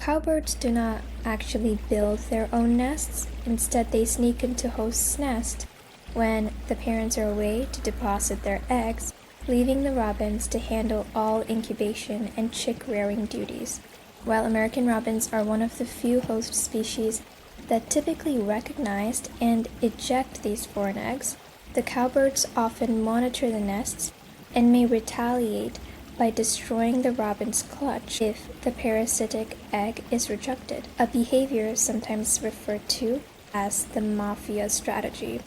Cowbirds do not actually build their own nests. Instead, they sneak into host's nest when the parents are away to deposit their eggs, leaving the robins to handle all incubation and chick-rearing duties. While American robins are one of the few host species that typically recognize and eject these foreign eggs, the cowbirds often monitor the nests and may retaliate by destroying the robin's clutch if the parasitic egg is rejected, a behavior sometimes referred to as the mafia strategy.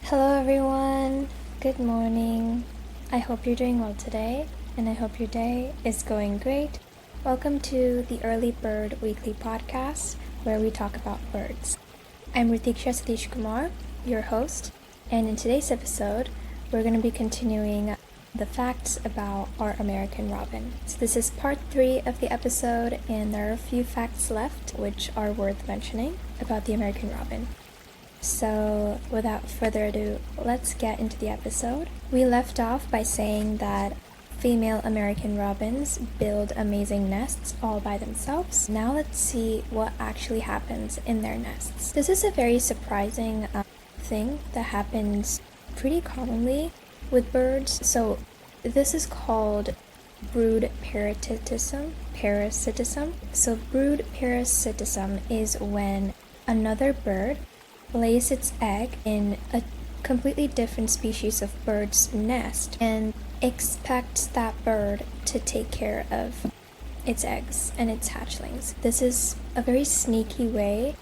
Hello everyone, good morning. I hope you're doing well today, and I hope your day is going great. Welcome to the Early Bird Weekly Podcast, where we talk about birds. I'm Ritiksha Satish Kumar, your host, and in today's episode, we're going to be continuing the facts about our American robin. So this is part 3 of the episode, and there are a few facts left which are worth mentioning about the American robin. So without further ado, let's get into the episode. We left off by saying that female American robins build amazing nests all by themselves. Now let's see what actually happens in their nests. This is a very surprising thing that happens pretty commonly with birds. So this is called brood parasitism. So brood parasitism is when another bird lays its egg in a completely different species of bird's nest and expects that bird to take care of its eggs and its hatchlings. This is a very sneaky way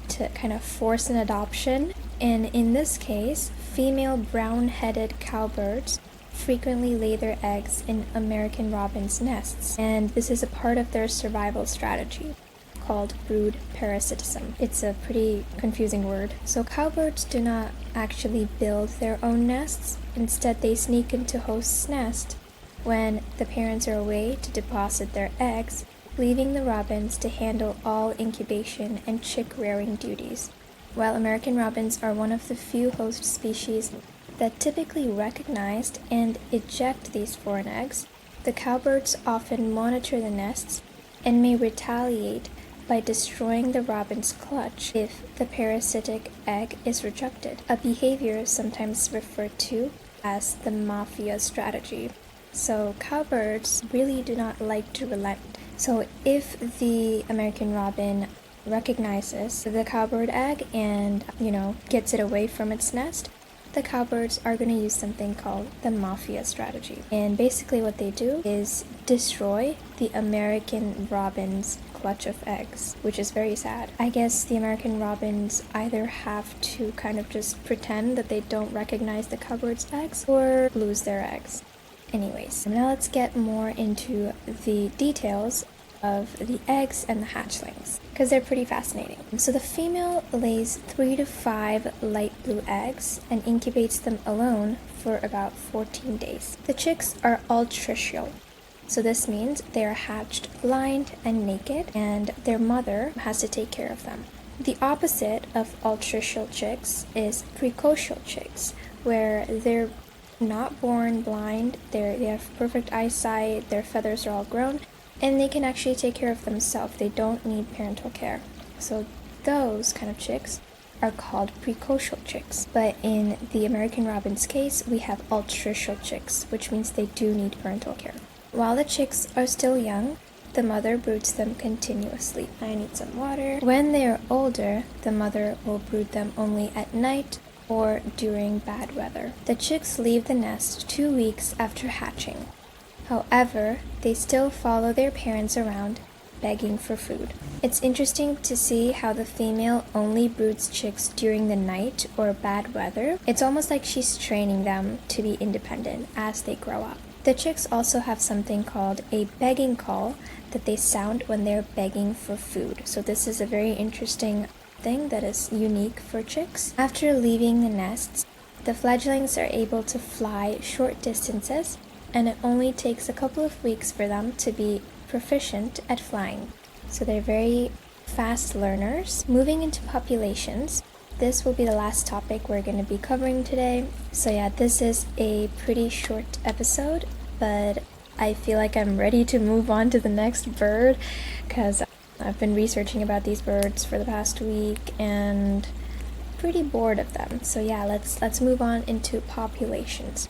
to kind of force an adoption, and in this case, female brown-headed cowbirds frequently lay their eggs in American robins' nests, and this is a part of their survival strategy called brood parasitism. It's a pretty confusing word. So cowbirds do not actually build their own nests. Instead, they sneak into host's nest when the parents are away to deposit their eggs, leaving the robins to handle all incubation and chick-rearing duties. While American robins are one of the few host species that typically recognize and eject these foreign eggs, the cowbirds often monitor the nests and may retaliate by destroying the robin's clutch if the parasitic egg is rejected, a behavior sometimes referred to as the mafia strategy. So cowbirds really do not like to relent. So if the American robin recognizes the cowbird egg and, gets it away from its nest, the cowbirds are going to use something called the mafia strategy. And basically what they do is destroy the American robin's clutch of eggs, which is very sad. I guess the American robins either have to kind of just pretend that they don't recognize the cowbird's eggs or lose their eggs. Anyways, now let's get more into the details of the eggs and the hatchlings, because they're pretty fascinating. So the female lays 3 to 5 light blue eggs and incubates them alone for about 14 days. The chicks are altricial. So this means they are hatched blind and naked, and their mother has to take care of them. The opposite of altricial chicks is precocial chicks, where they're not born blind, they have perfect eyesight, their feathers are all grown, and they can actually take care of themselves. They don't need parental care. So those kind of chicks are called precocial chicks. But in the American robin's case, we have altricial chicks, which means they do need parental care. While the chicks are still young, the mother broods them continuously. I need some water. When they are older, the mother will brood them only at night or during bad weather. The chicks leave the nest 2 weeks after hatching. However, they still follow their parents around, begging for food. It's interesting to see how the female only broods chicks during the night or bad weather. It's almost like she's training them to be independent as they grow up. The chicks also have something called a begging call that they sound when they're begging for food. So this is a very interesting thing that is unique for chicks. After leaving the nests, the fledglings are able to fly short distances, and it only takes a couple of weeks for them to be proficient at flying. So they're very fast learners. Moving into populations, this will be the last topic we're going to be covering today. So yeah, this is a pretty short episode, but I feel like I'm ready to move on to the next bird because I've been researching about these birds for the past week and pretty bored of them. So yeah, let's move on into populations.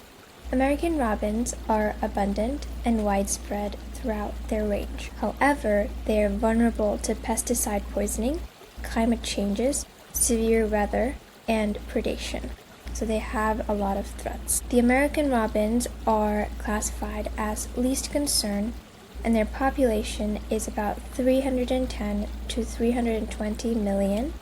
American robins are abundant and widespread throughout their range. However, they are vulnerable to pesticide poisoning, climate changes, severe weather, and predation. So they have a lot of threats. The American robins are classified as least concern, and their population is about 310 to 320 million,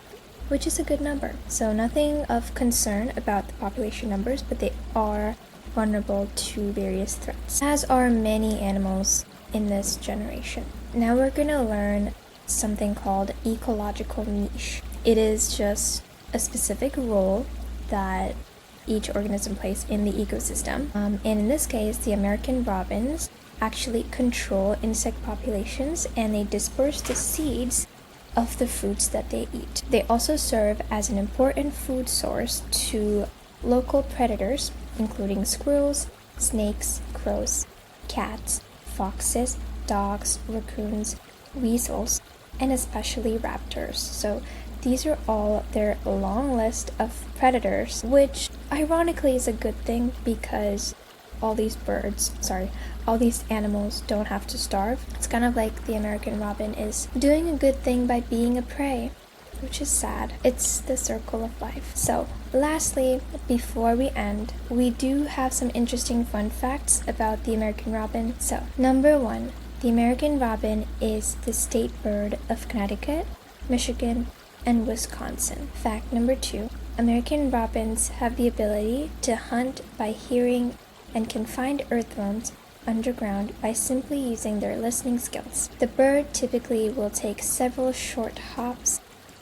which is a good number. So nothing of concern about the population numbers, but they are vulnerable to various threats, as are many animals in this generation. Now we're going to learn something called ecological niche. It is just a specific role that each organism plays in the ecosystem. And in this case, the American robins actually control insect populations and they disperse the seeds of the fruits that they eat. They also serve as an important food source to local predators, including squirrels, snakes, crows, cats, foxes, dogs, raccoons, weasels, and especially raptors. So these are all their long list of predators, which ironically is a good thing because all these animals don't have to starve. It's kind of like the American robin is doing a good thing by being a prey, which is sad. It's the circle of life. So, lastly, before we end, we do have some interesting fun facts about the American robin. So, number 1, the American robin is the state bird of Connecticut, Michigan, and Wisconsin. Fact number 2, American robins have the ability to hunt by hearing and can find earthworms underground by simply using their listening skills. The bird typically will take several short hops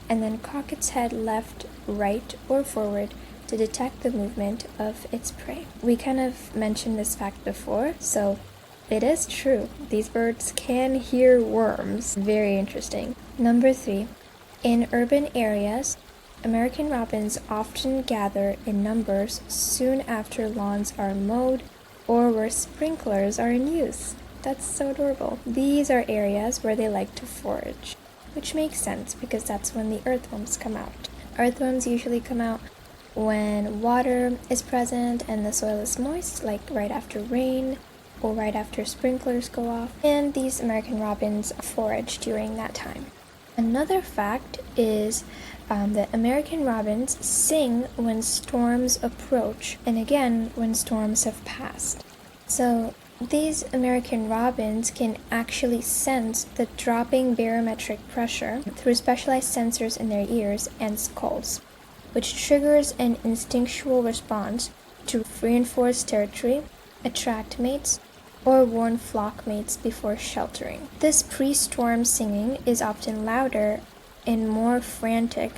and then cock its head left, right, or forward to detect the movement of its prey. We kind of mentioned this fact before, so it is true. These birds can hear worms. Very interesting. Number 3, in urban areas, American robins often gather in numbers soon after lawns are mowed or where sprinklers are in use. That's so adorable. These are areas where they like to forage, which makes sense because that's when the earthworms come out. Earthworms usually come out when water is present and the soil is moist, like right after rain or right after sprinklers go off, and these American robins forage during that time. Another fact is that American robins sing when storms approach, and again when storms have passed. So these American robins can actually sense the dropping barometric pressure through specialized sensors in their ears and skulls, which triggers an instinctual response to reinforce territory, attract mates, or warn flock mates before sheltering. This pre-storm singing is often louder and more frantic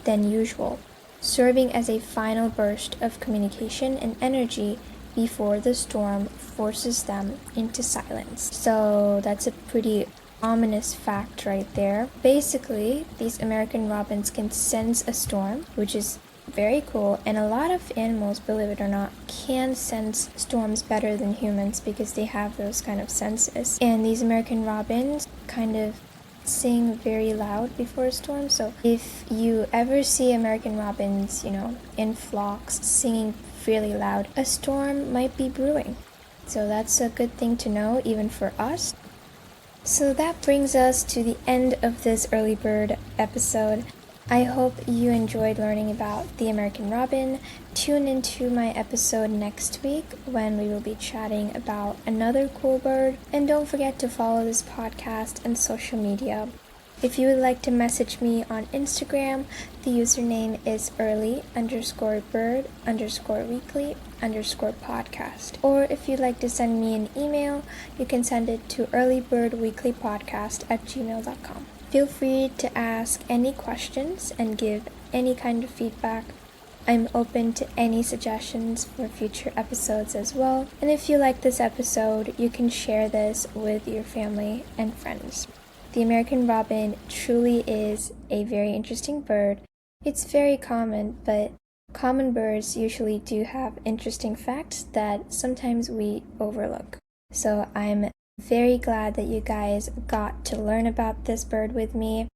than usual, serving as a final burst of communication and energy before the storm forces them into silence. So that's a pretty ominous fact right there. Basically, these American robins can sense a storm, which is very cool, and a lot of animals, believe it or not, can sense storms better than humans because they have those kind of senses. And these American robins kind of sing very loud before a storm. So if you ever see American robins, in flocks singing really loud, a storm might be brewing. So that's a good thing to know even for us. So that brings us to the end of this early bird episode. I hope you enjoyed learning about the American robin. Tune into my episode next week when we will be chatting about another cool bird. And don't forget to follow this podcast and social media. If you would like to message me on Instagram, the username is early_bird_weekly_podcast. Or if you'd like to send me an email, you can send it to earlybirdweeklypodcast@gmail.com. Feel free to ask any questions and give any kind of feedback. I'm open to any suggestions for future episodes as well. And if you like this episode, you can share this with your family and friends. The American robin truly is a very interesting bird, It's very common, but common birds usually do have interesting facts that sometimes we overlook. So I'm very glad that you guys got to learn about this bird with me,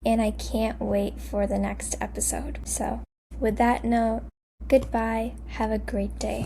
and I can't wait for the next episode. So, with that note, goodbye, have a great day.